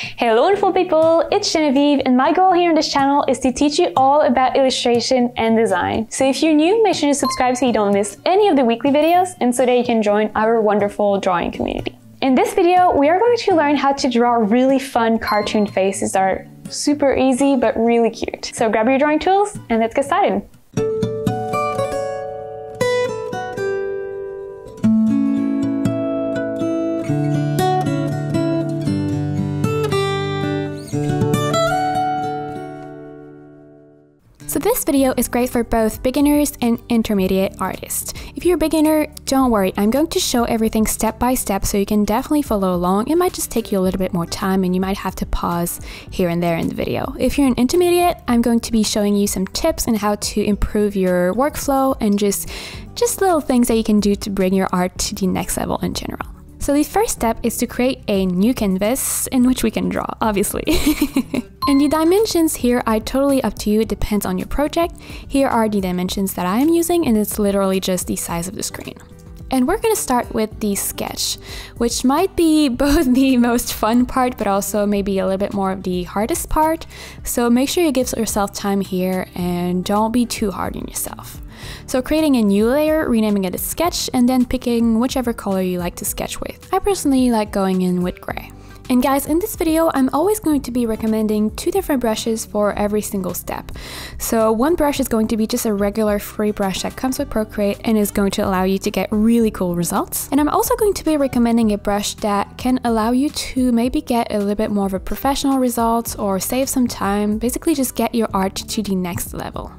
Hello wonderful people, it's Genevieve and my goal here on this channel is to teach you all about illustration and design. So if you're new, make sure to subscribe so you don't miss any of the weekly videos and so that you can join our wonderful drawing community. In this video, we are going to learn how to draw really fun cartoon faces that are super easy but really cute. So grab your drawing tools and let's get started. So this video is great for both beginners and intermediate artists. If you're a beginner, don't worry, I'm going to show everything step by step so you can definitely follow along. It might just take you a little bit more time and you might have to pause here and there in the video. If you're an intermediate, I'm going to be showing you some tips on how to improve your workflow and just little things that you can do to bring your art to the next level in general. So the first step is to create a new canvas in which we can draw, obviously. And the dimensions here are totally up to you, it depends on your project. Here are the dimensions that I am using and it's literally just the size of the screen. And we're gonna start with the sketch, which might be both the most fun part, but also maybe a little bit more of the hardest part. So make sure you give yourself time here and don't be too hard on yourself. So creating a new layer, renaming it a sketch, and then picking whichever color you like to sketch with. I personally like going in with gray. And guys, in this video, I'm always going to be recommending 2 different brushes for every single step. So one brush is going to be just a regular free brush that comes with Procreate and is going to allow you to get really cool results. And I'm also going to be recommending a brush that can allow you to maybe get a little bit more of a professional results or save some time, basically just get your art to the next level.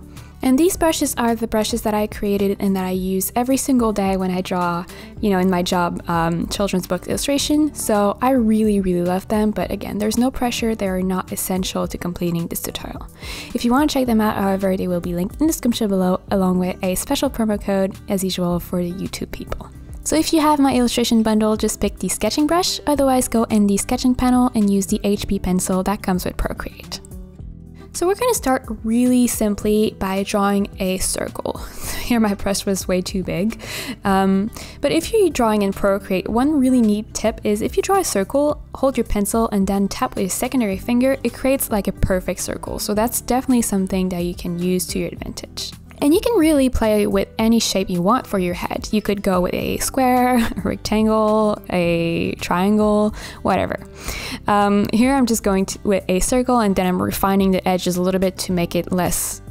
And these brushes are the brushes that I created and that I use every single day when I draw, in my job, children's book illustration. So I really love them, but again, there's no pressure, they are not essential to completing this tutorial. If you want to check them out, however, they will be linked in the description below, along with a special promo code, as usual, for the YouTube people. So if you have my illustration bundle, just pick the sketching brush, otherwise go in the sketching panel and use the HB pencil that comes with Procreate. So we're going to start really simply by drawing a circle. Here my brush was way too big. But if you're drawing in Procreate, one really neat tip is if you draw a circle, hold your pencil and then tap with your secondary finger, it creates like a perfect circle. So that's definitely something that you can use to your advantage. And you can really play with any shape you want for your head. You could go with a square, a rectangle, a triangle, whatever. Here I'm just going with a circle and then I'm refining the edges a little bit to make it less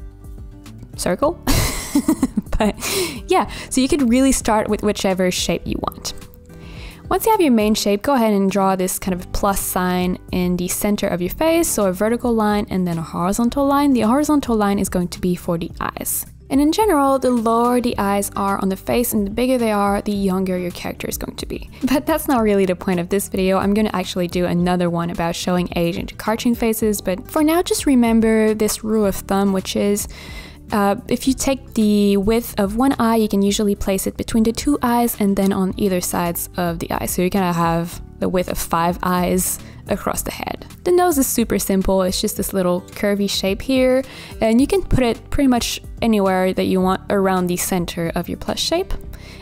circle. But yeah, so you could really start with whichever shape you want. Once you have your main shape, go ahead and draw this kind of plus sign in the center of your face, so a vertical line and then a horizontal line. The horizontal line is going to be for the eyes. And in general, the lower the eyes are on the face and the bigger they are, the younger your character is going to be. But that's not really the point of this video. I'm going to actually do another one about showing age into cartoon faces, but for now just remember this rule of thumb, which is if you take the width of one eye, you can usually place it between the 2 eyes and then on either sides of the eye. So you're gonna have the width of 5 eyes across the head. The nose is super simple, it's just this little curvy shape here, and you can put it pretty much anywhere that you want around the center of your plus shape.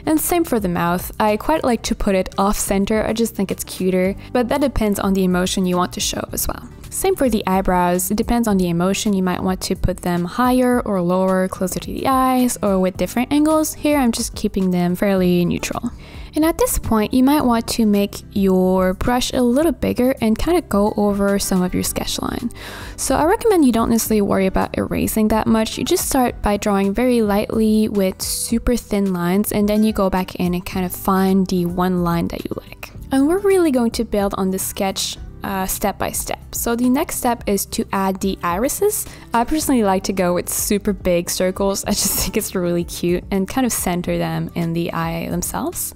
And same for the mouth. I quite like to put it off center, I just think it's cuter, but that depends on the emotion you want to show as well. Same for the eyebrows, it depends on the emotion, you might want to put them higher or lower, closer to the eyes, or with different angles. Here I'm just keeping them fairly neutral. And at this point, you might want to make your brush a little bigger and kind of go over some of your sketch line. So I recommend you don't necessarily worry about erasing that much. You just start by drawing very lightly with super thin lines, and then you go back in and kind of find the one line that you like. And we're really going to build on this sketch step by step. So the next step is to add the irises. I personally like to go with super big circles. I just think it's really cute and kind of center them in the eye themselves.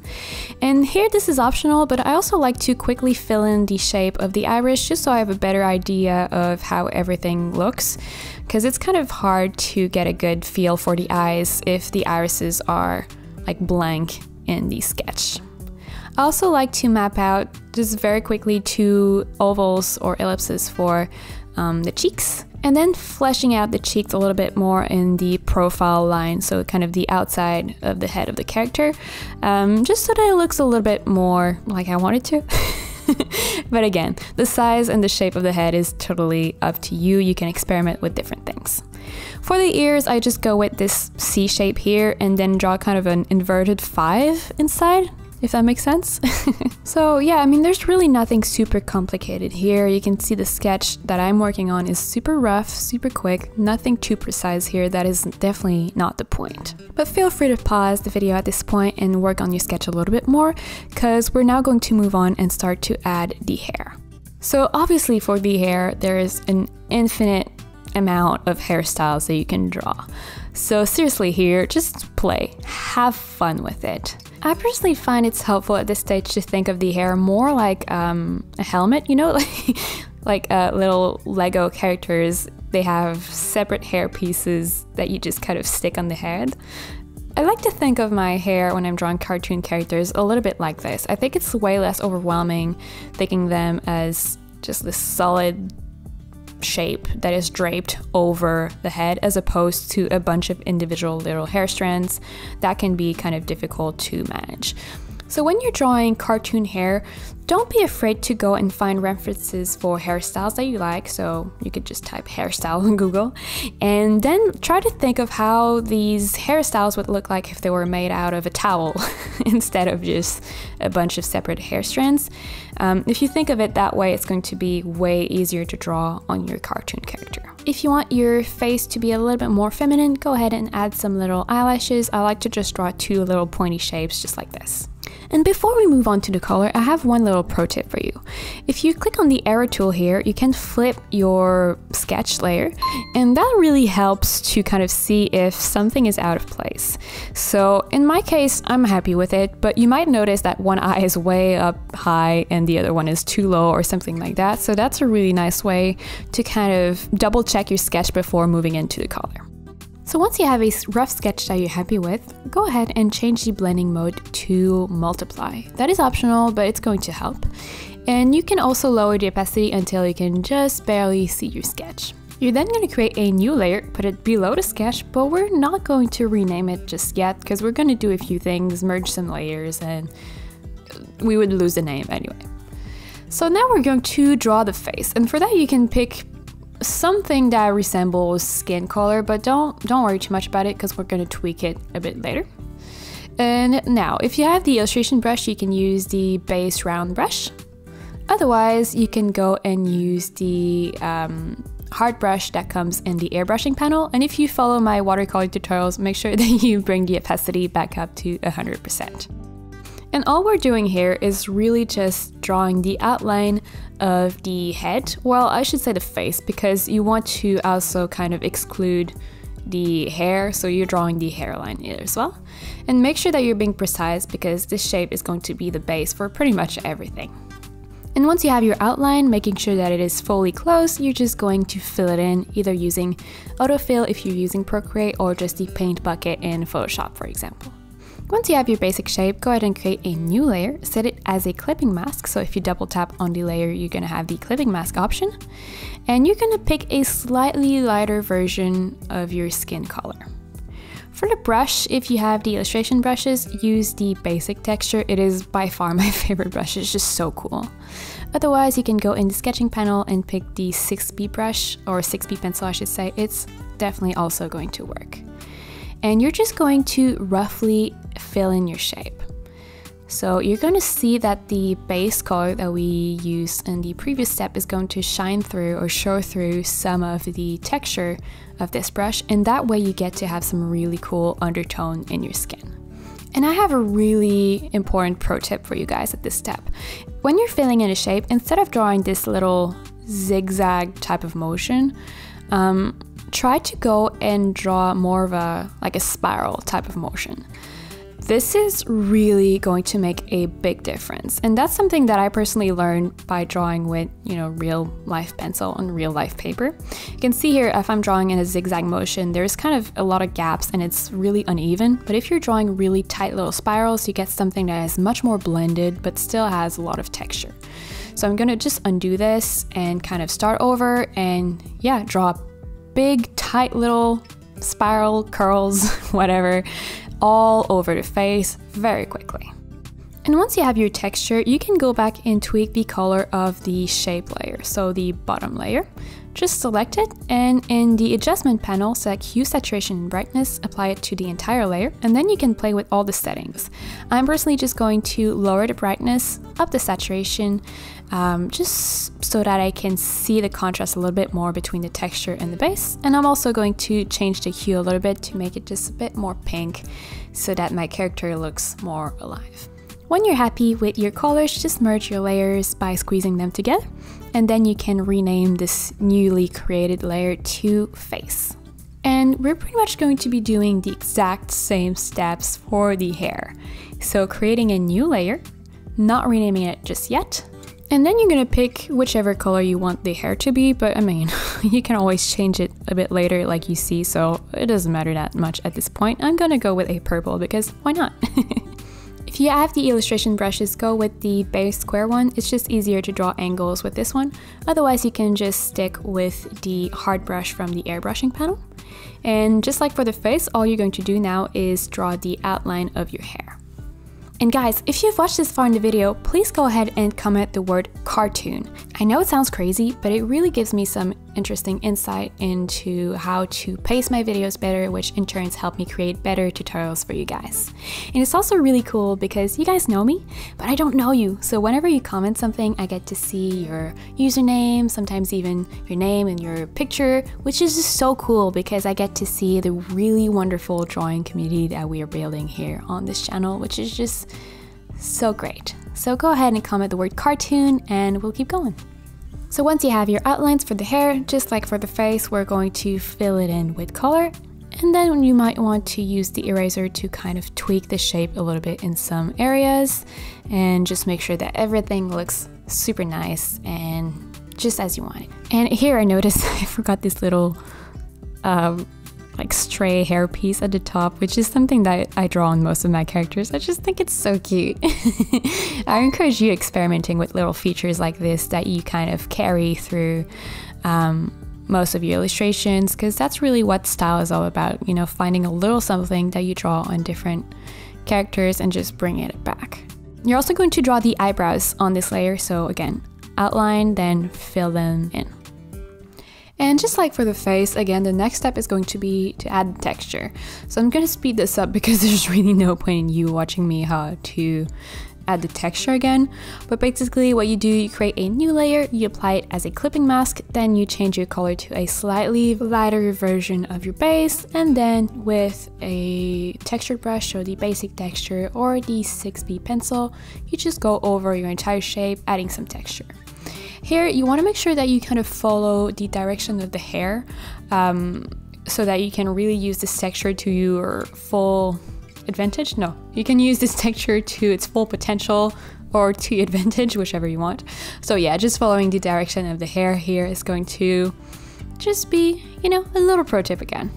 And here this is optional, but I also like to quickly fill in the shape of the iris just so I have a better idea of how everything looks, because it's kind of hard to get a good feel for the eyes if the irises are like blank in the sketch. I also like to map out just very quickly 2 ovals or ellipses for the cheeks, and then fleshing out the cheeks a little bit more in the profile line, so kind of the outside of the head of the character, just so that it looks a little bit more like I want it to. But again, the size and the shape of the head is totally up to you. You can experiment with different things. For the ears, I just go with this C shape here and then draw kind of an inverted 5 inside, if that makes sense. So yeah, I mean, there's really nothing super complicated here. You can see the sketch that I'm working on is super rough, super quick, nothing too precise here. That is definitely not the point. But feel free to pause the video at this point and work on your sketch a little bit more, because we're now going to move on and start to add the hair. So obviously for the hair, there is an infinite amount of hairstyles that you can draw. So seriously here, just play, have fun with it. I personally find it's helpful at this stage to think of the hair more like a helmet, you know, like little Lego characters. They have separate hair pieces that you just kind of stick on the head. I like to think of my hair when I'm drawing cartoon characters a little bit like this. I think it's way less overwhelming thinking them as just this solid shape that is draped over the head, as opposed to a bunch of individual little hair strands that can be kind of difficult to manage. So when you're drawing cartoon hair, don't be afraid to go and find references for hairstyles that you like. So you could just type hairstyle in Google and then try to think of how these hairstyles would look like if they were made out of a towel instead of just a bunch of separate hair strands. If you think of it that way, it's going to be way easier to draw on your cartoon character. If you want your face to be a little bit more feminine, go ahead and add some little eyelashes. I like to just draw 2 little pointy shapes just like this. And before we move on to the color, I have one little pro tip for you. If you click on the arrow tool here, you can flip your sketch layer, and that really helps to kind of see if something is out of place. So in my case, I'm happy with it, but you might notice that one eye is way up high and the other one is too low or something like that. So that's a really nice way to kind of double check your sketch before moving into the color. So once you have a rough sketch that you're happy with, go ahead and change the blending mode to multiply. That is optional, but it's going to help. And you can also lower the opacity until you can just barely see your sketch. You're then going to create a new layer, put it below the sketch, but we're not going to rename it just yet because we're going to do a few things, merge some layers, and we would lose the name anyway. So now we're going to draw the face, and for that you can pick something that resembles skin color, but don't worry too much about it because we're going to tweak it a bit later. And now, if you have the illustration brush, you can use the base round brush. Otherwise, you can go and use the hard brush that comes in the airbrushing panel. And if you follow my watercolor tutorials, make sure that you bring the opacity back up to 100%. And all we're doing here is really just drawing the outline of the head. Well, I should say the face, because you want to also kind of exclude the hair, so you're drawing the hairline here as well. And make sure that you're being precise, because this shape is going to be the base for pretty much everything. And once you have your outline, making sure that it is fully closed, you're just going to fill it in, either using autofill if you're using Procreate, or just the paint bucket in Photoshop, for example. Once you have your basic shape, go ahead and create a new layer, set it as a clipping mask. So if you double tap on the layer, you're gonna have the clipping mask option. And you're gonna pick a slightly lighter version of your skin color. For the brush, if you have the illustration brushes, use the basic texture. It is by far my favorite brush, it's just so cool. Otherwise, you can go in the sketching panel and pick the 6B brush, or 6B pencil I should say. It's definitely also going to work. And you're just going to roughly fill in your shape. So you're going to see that the base color that we used in the previous step is going to shine through or show through some of the texture of this brush, and that way you get to have some really cool undertone in your skin. And I have a really important pro tip for you guys at this step. When you're filling in a shape, instead of drawing this little zigzag type of motion, try to go and draw more of a spiral type of motion. This is really going to make a big difference, and that's something that I personally learned by drawing with, real life pencil on real life paper. You can see here, if I'm drawing in a zigzag motion, there's kind of a lot of gaps and it's really uneven, but if you're drawing really tight little spirals, you get something that is much more blended but still has a lot of texture. So I'm gonna just undo this and kind of start over and draw big tight little spiral curls, whatever, all over the face very quickly. And once you have your texture, you can go back and tweak the color of the shape layer, so the bottom layer. Just select it, and in the adjustment panel, select hue, saturation, and brightness, apply it to the entire layer, and then you can play with all the settings. I'm personally just going to lower the brightness, up the saturation, just so that I can see the contrast a little bit more between the texture and the base. And I'm also going to change the hue a little bit to make it just a bit more pink, so that my character looks more alive. When you're happy with your colors, just merge your layers by squeezing them together, and then you can rename this newly created layer to face. And we're pretty much going to be doing the exact same steps for the hair. So creating a new layer, not renaming it just yet, and then you're gonna pick whichever color you want the hair to be, but I mean, you can always change it a bit later like you see, so it doesn't matter that much at this point. I'm gonna go with a purple because why not? If you have the illustration brushes, go with the base square one. It's just easier to draw angles with this one. Otherwise, you can just stick with the hard brush from the airbrushing panel. And just like for the face, all you're going to do now is draw the outline of your hair. And guys, if you've watched this far in the video, please go ahead and comment the word cartoon. I know it sounds crazy, but it really gives me some interesting insight into how to pace my videos better, which in turn help me create better tutorials for you guys. And it's also really cool because you guys know me, but I don't know you. So whenever you comment something, I get to see your username, sometimes even your name and your picture, which is just so cool because I get to see the really wonderful drawing community that we are building here on this channel, which is just so great. So go ahead and comment the word cartoon and we'll keep going. So once you have your outlines for the hair, just like for the face, we're going to fill it in with color. And then you might want to use the eraser to kind of tweak the shape a little bit in some areas and just make sure that everything looks super nice and just as you want it. And here I noticed I forgot this little like stray hair piece at the top, which is something that I draw on most of my characters. I just think it's so cute. I encourage you experimenting with little features like this that you kind of carry through most of your illustrations, because that's really what style is all about, you know, finding a little something that you draw on different characters and just bringing it back. You're also going to draw the eyebrows on this layer, so again, outline, then fill them in. And just like for the face, again, the next step is going to be to add texture. So I'm going to speed this up because there's really no point in you watching me how to add the texture again. But basically what you do, you create a new layer, you apply it as a clipping mask, then you change your color to a slightly lighter version of your base, and then with a texture brush, or the basic texture or the 6B pencil, you just go over your entire shape, adding some texture. Here, you want to make sure that you kind of follow the direction of the hair so that you can really use this texture to your full advantage. No, you can use this texture to its full potential or to your advantage, whichever you want. So yeah, just following the direction of the hair here is going to just be, you know, a little pro tip again.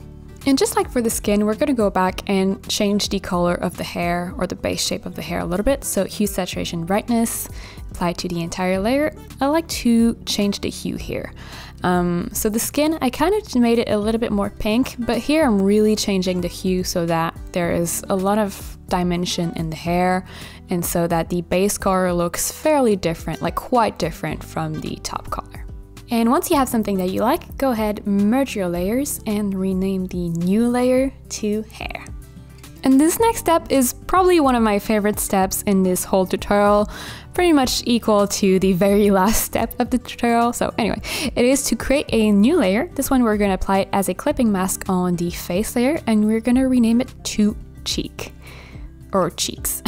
And just like for the skin, we're going to go back and change the color of the hair or the base shape of the hair a little bit. So hue, saturation, brightness, apply to the entire layer. I like to change the hue here. So the skin, I kind of made it a little bit more pink, but here I'm really changing the hue so that there is a lot of dimension in the hair and so that the base color looks fairly different, like quite different from the top color. And once you have something that you like, go ahead, merge your layers and rename the new layer to hair. And this next step is probably one of my favorite steps in this whole tutorial, pretty much equal to the very last step of the tutorial. So anyway, it is to create a new layer. This one we're going to apply it as a clipping mask on the face layer, and we're going to rename it to cheek or cheeks.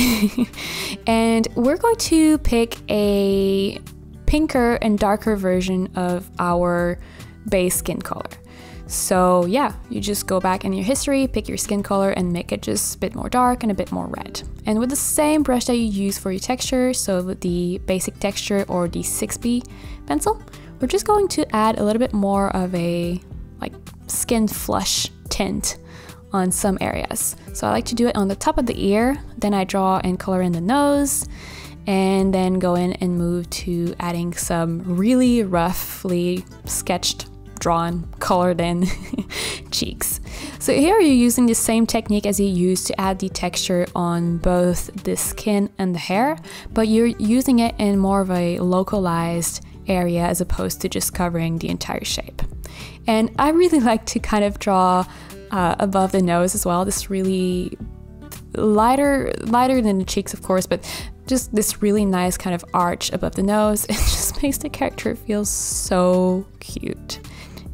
And we're going to pick a pinker and darker version of our base skin color. So yeah, you just go back in your history, pick your skin color and make it just a bit more dark and a bit more red. And with the same brush that you use for your texture, so with the basic texture or the 6B pencil, we're just going to add a little bit more of a like skin flush tint on some areas. So I like to do it on the top of the ear, then I draw and color in the nose, and then go in and move to adding some really roughly sketched, drawn, colored in cheeks. So here you're using the same technique as you used to add the texture on both the skin and the hair, but you're using it in more of a localized area as opposed to just covering the entire shape. And I really like to kind of draw above the nose as well, this really lighter than the cheeks, of course, but just this really nice kind of arch above the nose. It just makes the character feel so cute.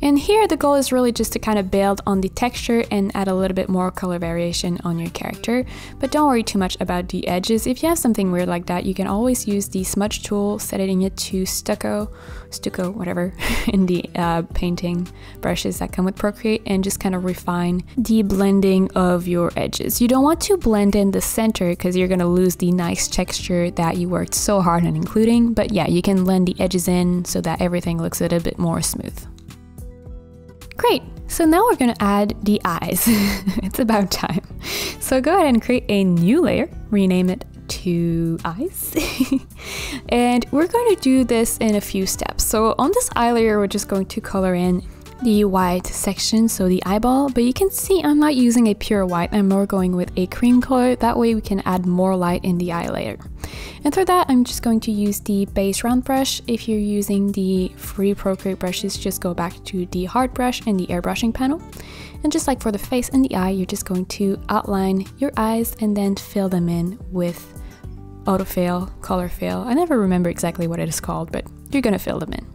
And here the goal is really just to kind of build on the texture and add a little bit more color variation on your character. But don't worry too much about the edges. If you have something weird like that, you can always use the smudge tool, setting it to stucco, whatever, in the painting brushes that come with Procreate, and just kind of refine the blending of your edges. You don't want to blend in the center because you're going to lose the nice texture that you worked so hard on including. But yeah, you can blend the edges in so that everything looks a little bit more smooth. Great, so now we're gonna add the eyes. It's about time. So go ahead and create a new layer, rename it to eyes. And we're going to do this in a few steps. So on this eye layer, we're just going to color in the white section, so the eyeball, but you can see I'm not using a pure white, I'm more going with a cream color. That way we can add more light in the eye layer. And for that, I'm just going to use the base round brush. If you're using the free Procreate brushes, just go back to the hard brush and the airbrushing panel. And just like for the face and the eye, you're just going to outline your eyes and then fill them in with autofill, color fill. I never remember exactly what it is called, but you're gonna fill them in.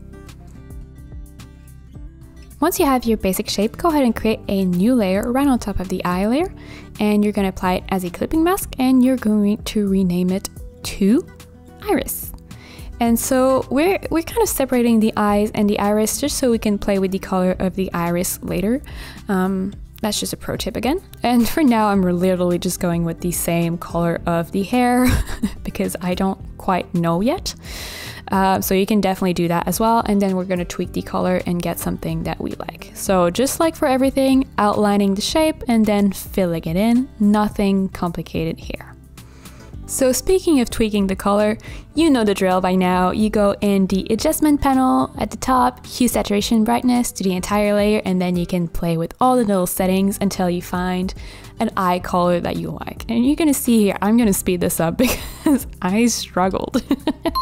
Once you have your basic shape, go ahead and create a new layer right on top of the eye layer, and you're going to apply it as a clipping mask, and you're going to rename it to iris. And so we're kind of separating the eyes and the iris just so we can play with the color of the iris later. That's just a pro tip again. And for now, I'm literally just going with the same color of the hair because I don't quite know yet. So you can definitely do that as well. And then we're going to tweak the color and get something that we like. So just like for everything, outlining the shape and then filling it in. Nothing complicated here. So speaking of tweaking the color, you know the drill by now. You go in the adjustment panel at the top, hue, saturation, brightness to the entire layer, and then you can play with all the little settings until you find an eye color that you like. And you're gonna see here, I'm gonna speed this up because I struggled.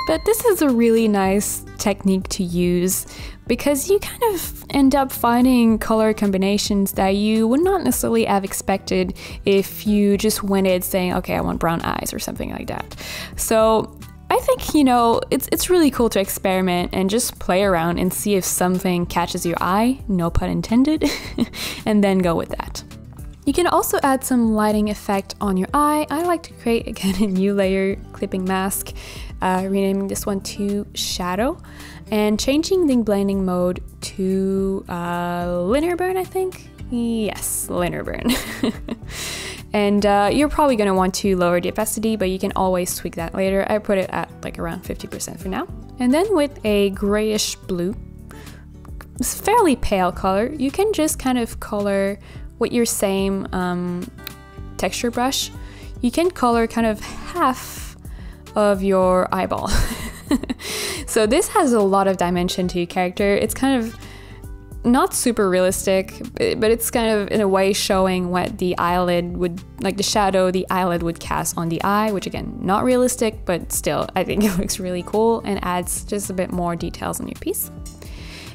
But this is a really nice technique to use because you kind of end up finding color combinations that you would not necessarily have expected if you just went in saying, okay, I want brown eyes or something like that. So I think, you know, it's really cool to experiment and just play around and see if something catches your eye, no pun intended, and then go with that. You can also add some lighting effect on your eye. I like to create, again, a new layer, clipping mask, renaming this one to shadow, and changing the blending mode to linear burn, I think? Yes, linear burn. And you're probably going to want to lower the opacity, but you can always tweak that later. I put it at like around 50% for now. And then with a grayish blue, fairly pale color, you can just kind of color with your same texture brush. You can color kind of half of your eyeball. So this has a lot of dimension to your character. It's kind of not super realistic, but it's kind of in a way showing what the eyelid would, like the shadow the eyelid would cast on the eye, which again, not realistic, but still I think it looks really cool and adds just a bit more details on your piece.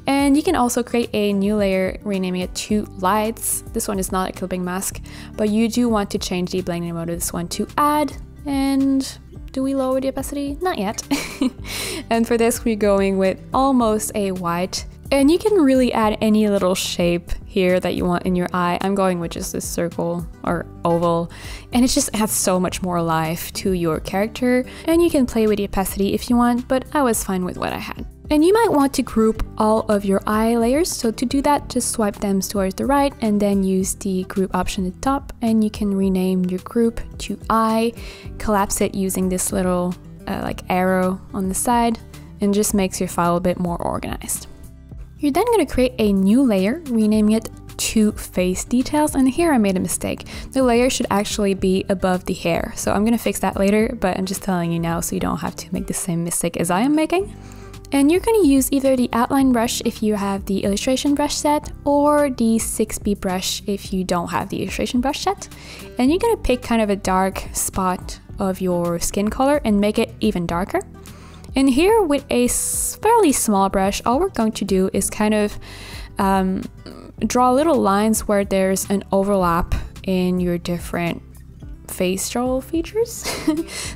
And you can also create a new layer, renaming it to lights. This one is not a clipping mask, but you do want to change the blending mode of this one to add. And do we lower the opacity? Not yet. And for this, we're going with almost a white. And you can really add any little shape here that you want in your eye. I'm going with just this circle or oval, and it just adds so much more life to your character. And you can play with the opacity if you want, but I was fine with what I had. And you might want to group all of your eye layers. So to do that, just swipe them towards the right and then use the group option at the top, and you can rename your group to eye, collapse it using this little like arrow on the side, and just makes your file a bit more organized. You're then going to create a new layer, renaming it to face details, and here I made a mistake. The layer should actually be above the hair, so I'm going to fix that later, but I'm just telling you now so you don't have to make the same mistake as I am making. And you're going to use either the outline brush if you have the illustration brush set, or the 6B brush if you don't have the illustration brush set. And you're going to pick kind of a dark spot of your skin color and make it even darker. And here with a fairly small brush, all we're going to do is kind of draw little lines where there's an overlap in your different facial features.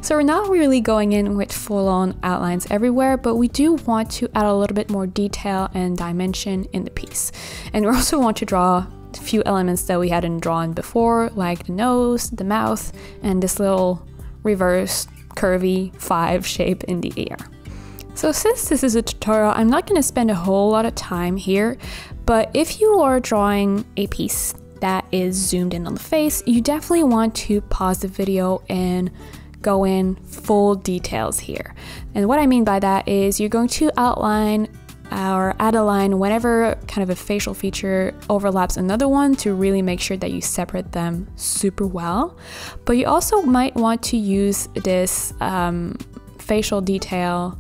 So we're not really going in with full-on outlines everywhere, but we do want to add a little bit more detail and dimension in the piece. And we also want to draw a few elements that we hadn't drawn before, like the nose, the mouth, and this little reverse curvy 5 shape in the ear. So since this is a tutorial, I'm not going to spend a whole lot of time here, but if you are drawing a piece that is zoomed in on the face, you definitely want to pause the video and go in full details here. And what I mean by that is you're going to outline or add a line whenever kind of a facial feature overlaps another one to really make sure that you separate them super well. But you also might want to use this facial detail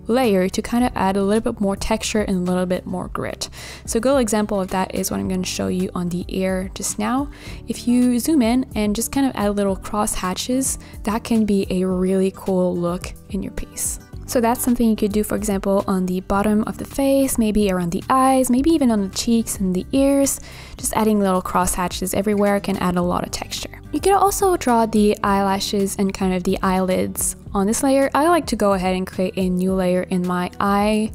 layer to kind of add a little bit more texture and a little bit more grit. So a good example of that is what I'm going to show you on the ear just now. If you zoom in and just kind of add little cross hatches, that can be a really cool look in your piece. So that's something you could do, for example, on the bottom of the face, maybe around the eyes, maybe even on the cheeks and the ears. Just adding little cross hatches everywhere can add a lot of texture. You could also draw the eyelashes and kind of the eyelids on this layer. I like to go ahead and create a new layer in my eye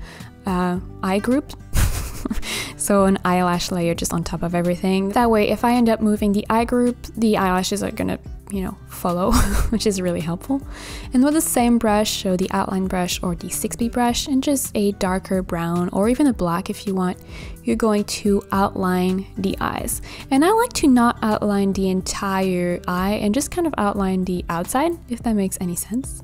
group. So an eyelash layer just on top of everything. That way, if I end up moving the eye group, the eyelashes are gonna, follow, which is really helpful. And with the same brush, so the outline brush or the 6B brush, and just a darker brown or even a black if you want, you're going to outline the eyes. And I like to not outline the entire eye and just kind of outline the outside, if that makes any sense.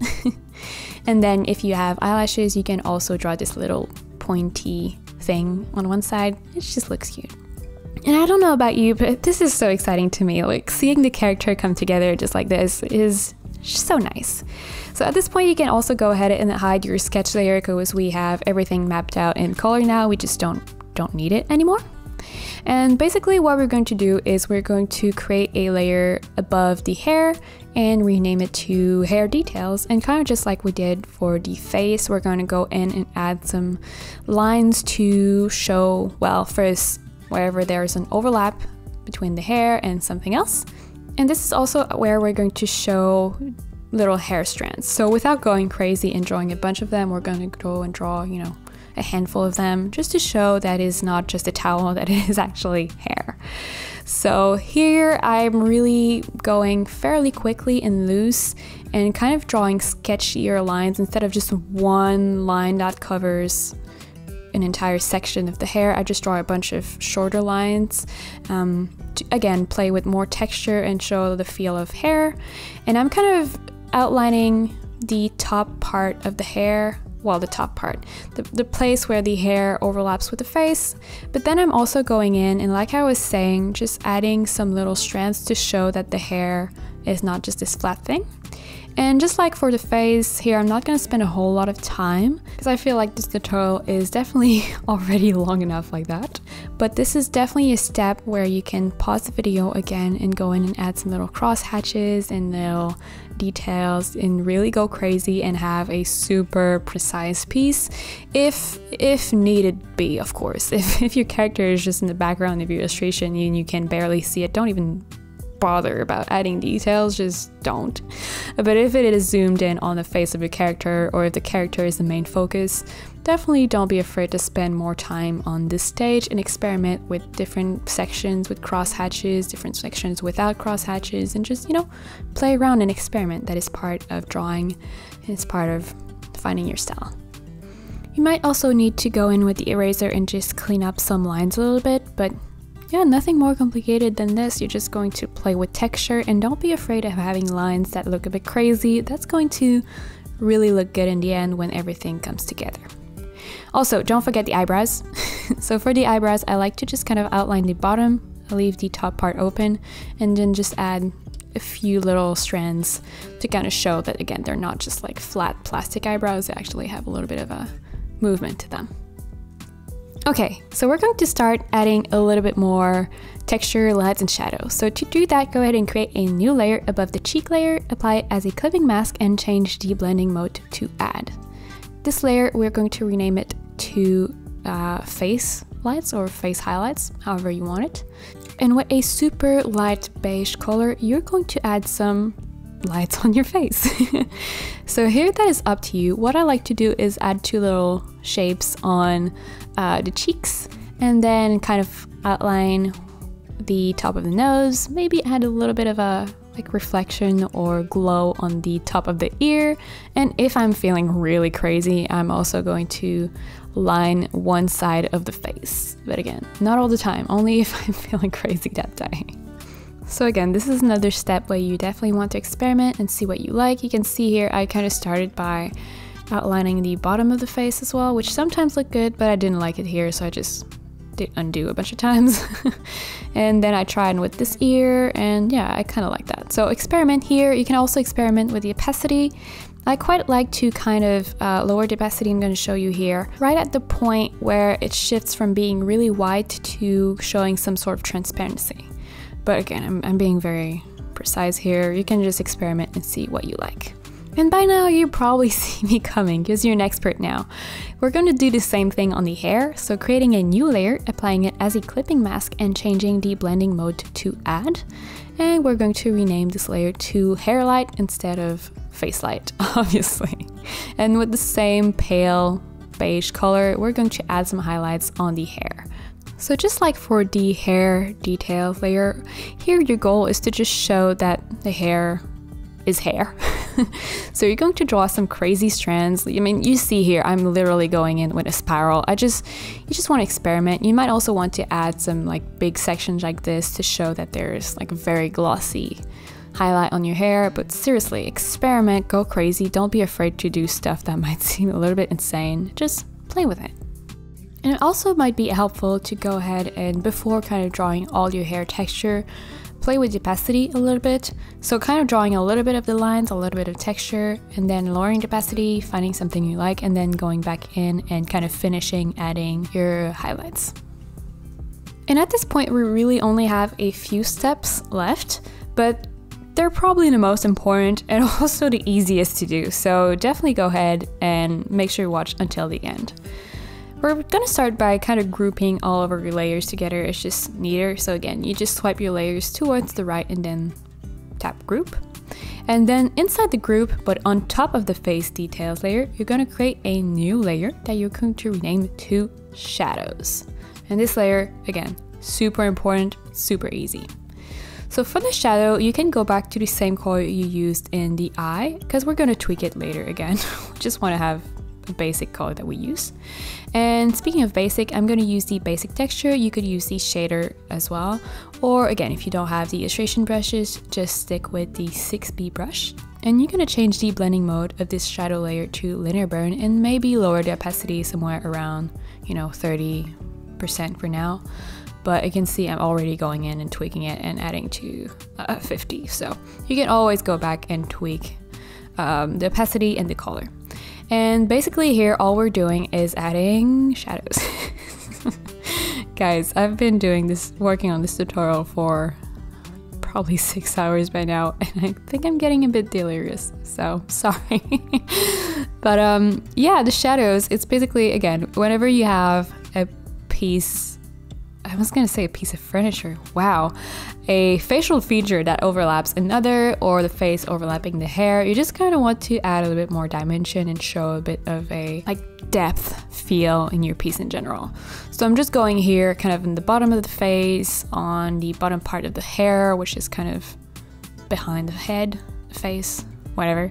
And then if you have eyelashes, you can also draw this little pointy thing on one side. It just looks cute. And I don't know about you, but this is so exciting to me. Like, seeing the character come together just like this is just so nice. So at this point, you can also go ahead and hide your sketch layer because we have everything mapped out in color now. We just don't need it anymore. And basically what we're going to do is we're going to create a layer above the hair and rename it to hair details. And kind of just like we did for the face, we're going to go in and add some lines to show, well, first, wherever there's an overlap between the hair and something else. And this is also where we're going to show little hair strands. So without going crazy and drawing a bunch of them, we're going to go and draw, a handful of them just to show that it's not just a towel, that it is actually hair. So here I'm really going fairly quickly and loose and kind of drawing sketchier lines instead of just one line that covers an entire section of the hair. I just draw a bunch of shorter lines to, again, play with more texture and show the feel of hair. And I'm kind of outlining the top part of the hair, well, the top part, the place where the hair overlaps with the face. But then I'm also going in and, like I was saying, just adding some little strands to show that the hair is not just this flat thing. And just like for the face here, I'm not going to spend a whole lot of time because I feel like this tutorial is definitely already long enough like that. But this is definitely a step where you can pause the video again and go in and add some little cross hatches and little details and really go crazy and have a super precise piece if needed be, of course. If your character is just in the background of your illustration and you can barely see it, don't even bother about adding details, just don't. But if it is zoomed in on the face of your character, or if the character is the main focus, definitely don't be afraid to spend more time on this stage and experiment with different sections with cross hatches, different sections without cross hatches, and just, play around and experiment. That is part of drawing, and it's part of finding your style. You might also need to go in with the eraser and just clean up some lines a little bit, but yeah, nothing more complicated than this. You're just going to play with texture, and don't be afraid of having lines that look a bit crazy. That's going to really look good in the end when everything comes together. Also, don't forget the eyebrows. So for the eyebrows, I like to just kind of outline the bottom, leave the top part open, and then just add a few little strands to kind of show that, again, they're not just like flat plastic eyebrows. They actually have a little bit of a movement to them. Okay, so we're going to start adding a little bit more texture, lights, and shadows. So to do that, go ahead and create a new layer above the cheek layer, apply it as a clipping mask, and change the blending mode to add. This layer, we're going to rename it to face lights or face highlights, however you want it. And with a super light beige color, you're going to add some lights on your face. So here, that is up to you. What I like to do is add two little shapes on the cheeks, and then kind of outline the top of the nose, maybe add a little bit of a like reflection or glow on the top of the ear. And if I'm feeling really crazy, I'm also going to line one side of the face. But again, not all the time, only if I'm feeling crazy that day. So again, this is another step where you definitely want to experiment and see what you like. You can see here I kind of started by outlining the bottom of the face as well, which sometimes look good, but I didn't like it here, so I just did undo a bunch of times. And then I tried with this ear, and yeah, I kind of like that. So experiment here. You can also experiment with the opacity. I quite like to kind of lower the opacity. I'm going to show you here, right at the point where it shifts from being really white to showing some sort of transparency. But again, I'm being very precise here. You can just experiment and see what you like. And by now you probably see me coming because you're an expert now. We're going to do the same thing on the hair, so creating a new layer, applying it as a clipping mask, and changing the blending mode to add. And we're going to rename this layer to hair light instead of face light, obviously. And with the same pale beige color, we're going to add some highlights on the hair. So just like for the hair details layer, here your goal is to just show that the hair is hair. So you're going to draw some crazy strands. I mean, you see here, I'm literally going in with a spiral. You just want to experiment. You might also want to add some like big sections like this to show that there's like a very glossy highlight on your hair. But seriously, experiment, go crazy. Don't be afraid to do stuff that might seem a little bit insane. Just play with it. And it also might be helpful to go ahead and, before kind of drawing all your hair texture, play with the opacity a little bit. So kind of drawing a little bit of the lines, a little bit of texture, and then lowering the opacity, finding something you like, and then going back in and kind of finishing adding your highlights. And at this point, we really only have a few steps left, but they're probably the most important and also the easiest to do. So definitely go ahead and make sure you watch until the end. We're gonna start by kind of grouping all of our layers together. It's just neater. So again, you just swipe your layers towards the right and then tap group. And then inside the group, but on top of the face details layer, you're gonna create a new layer that you're going to rename to shadows. And this layer, again, super important, super easy. So for the shadow, you can go back to the same color you used in the eye, because we're gonna tweak it later again. Just wanna have a basic color that we use. And speaking of basic, I'm going to use the basic texture. You could use the shader as well. Or again, if you don't have the illustration brushes, just stick with the 6B brush. And you're going to change the blending mode of this shadow layer to linear burn and maybe lower the opacity somewhere around, 30% for now. But you can see I'm already going in and tweaking it and adding to 50. So you can always go back and tweak the opacity and the color. And basically here, all we're doing is adding shadows. Guys, I've been working on this tutorial for probably 6 hours by now, and I think I'm getting a bit delirious, so sorry. But yeah, the shadows, it's basically, again, whenever you have a piece, I was gonna say a piece of furniture, wow, a facial feature that overlaps another, or the face overlapping the hair, you just kind of want to add a little bit more dimension and show a bit of a depth feel in your piece in general. So I'm just going here kind of in the bottom of the face, on the bottom part of the hair, which is kind of behind the head, face, whatever,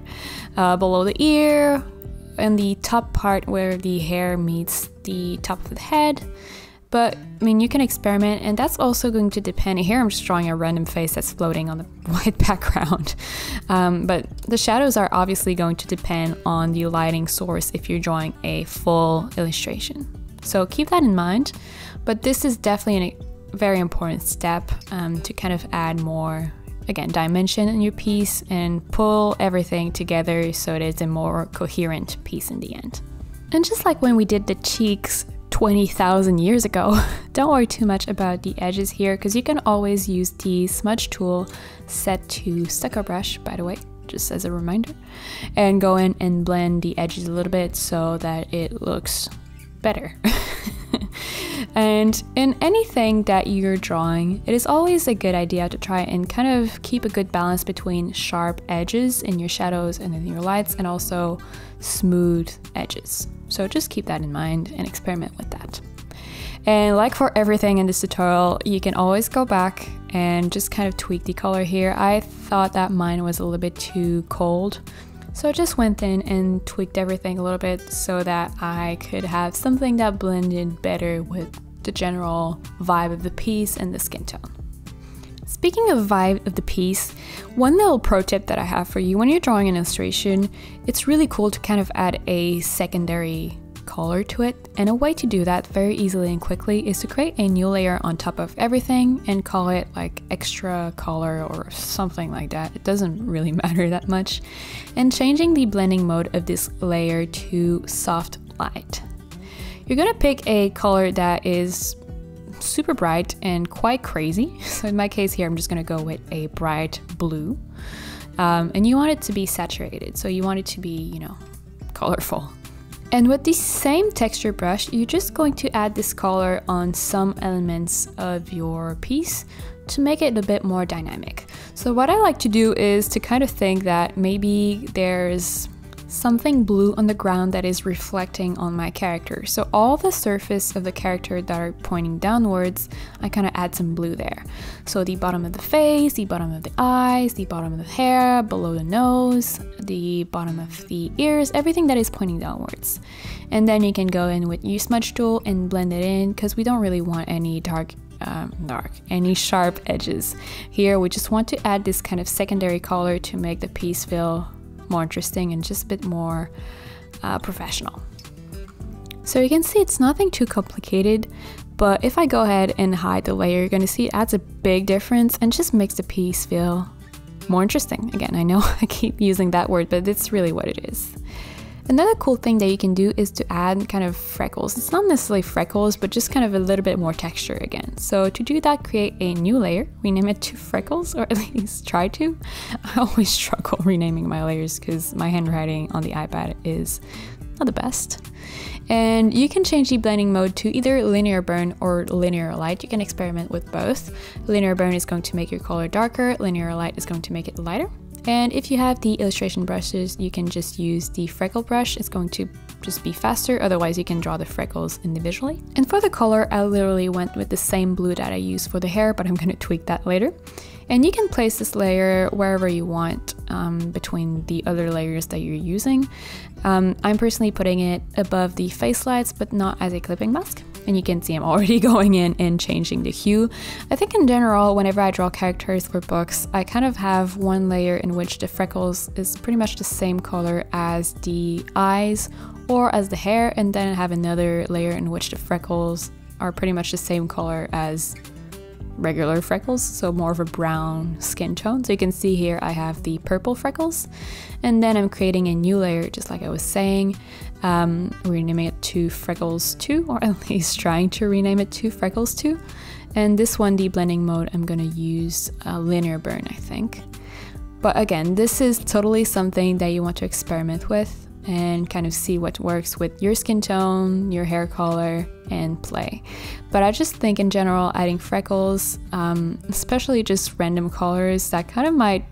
below the ear, and the top part where the hair meets the top of the head. But I mean, you can experiment, and that's also going to depend. Here I'm just drawing a random face that's floating on the white background. But the shadows are obviously going to depend on the lighting source if you're drawing a full illustration. So keep that in mind. But this is definitely a very important step to kind of add more, again, dimension in your piece and pull everything together so that it's a more coherent piece in the end. And just like when we did the cheeks 20,000 years ago, don't worry too much about the edges here, because you can always use the smudge tool set to stucco brush, by the way, just as a reminder, and go in and blend the edges a little bit so that it looks better. And in anything that you're drawing, it is always a good idea to try and kind of keep a good balance between sharp edges in your shadows and in your lights, and also smooth edges. So just keep that in mind and experiment with that. And like for everything in this tutorial, you can always go back and just kind of tweak the color here. I thought that mine was a little bit too cold, so I just went in and tweaked everything a little bit so that I could have something that blended better with the general vibe of the piece and the skin tone. Speaking of vibe of the piece, one little pro tip that I have for you when you're drawing an illustration, it's really cool to kind of add a secondary color to it, and a way to do that very easily and quickly is to create a new layer on top of everything and call it like extra color or something like that. It doesn't really matter that much. And changing the blending mode of this layer to soft light. You're gonna pick a color that is super bright and quite crazy. So in my case here, I'm just gonna go with a bright blue. And you want it to be saturated, so you want it to be, you know, colorful. And with the same texture brush, you're just going to add this color on some elements of your piece to make it a bit more dynamic. So what I like to do is to kind of think that maybe there's something blue on the ground that is reflecting on my character. So all the surface of the character that are pointing downwards, I kind of add some blue there. So the bottom of the face, the bottom of the eyes, the bottom of the hair, below the nose, the bottom of the ears, everything that is pointing downwards. And then you can go in with your smudge tool and blend it in, because we don't really want any any sharp edges. Here we just want to add this kind of secondary color to make the piece feel more interesting and just a bit more professional. So you can see it's nothing too complicated, but if I go ahead and hide the layer, you're gonna see it adds a big difference and just makes the piece feel more interesting. Again, I know I keep using that word, but it's really what it is. Another cool thing that you can do is to add kind of freckles. It's not necessarily freckles, but just kind of a little bit more texture again. So to do that, create a new layer, rename it to freckles, or at least try to. I always struggle renaming my layers because my handwriting on the iPad is not the best. And you can change the blending mode to either linear burn or linear light. You can experiment with both. Linear burn is going to make your color darker, linear light is going to make it lighter. And if you have the illustration brushes, you can just use the freckle brush. It's going to just be faster, otherwise you can draw the freckles individually. And for the color, I literally went with the same blue that I used for the hair, but I'm going to tweak that later. And you can place this layer wherever you want between the other layers that you're using. I'm personally putting it above the face lights, but not as a clipping mask. And you can see I'm already going in and changing the hue. I think in general, whenever I draw characters for books, I kind of have one layer in which the freckles is pretty much the same color as the eyes or as the hair, and then I have another layer in which the freckles are pretty much the same color as regular freckles, so more of a brown skin tone. So you can see here I have the purple freckles, and then I'm creating a new layer, just like I was saying, renaming it to Freckles 2, or at least trying to rename it to Freckles 2. And this one, the blending mode, I'm gonna use linear burn, I think. But again, this is totally something that you want to experiment with and kind of see what works with your skin tone, your hair color, and play. But I just think in general, adding freckles, especially just random colors, that kind of might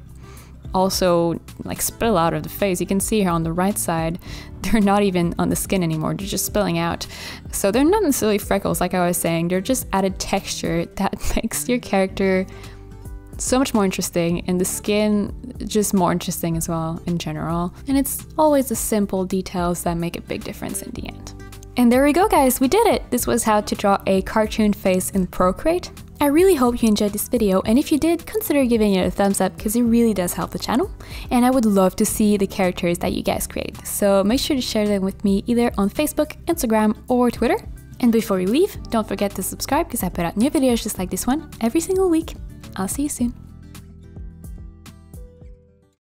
also like spill out of the face. You can see here on the right side, they're not even on the skin anymore, they're just spilling out. So they're not necessarily freckles, like I was saying, they're just added texture that makes your character so much more interesting, and the skin just more interesting as well in general. And it's always the simple details that make a big difference in the end. And there we go, guys, we did it! This was how to draw a cartoon face in Procreate. I really hope you enjoyed this video, and if you did, consider giving it a thumbs up because it really does help the channel. And I would love to see the characters that you guys create, so make sure to share them with me either on Facebook, Instagram, or Twitter. And before we leave, don't forget to subscribe because I put out new videos just like this one every single week. I'll see you soon.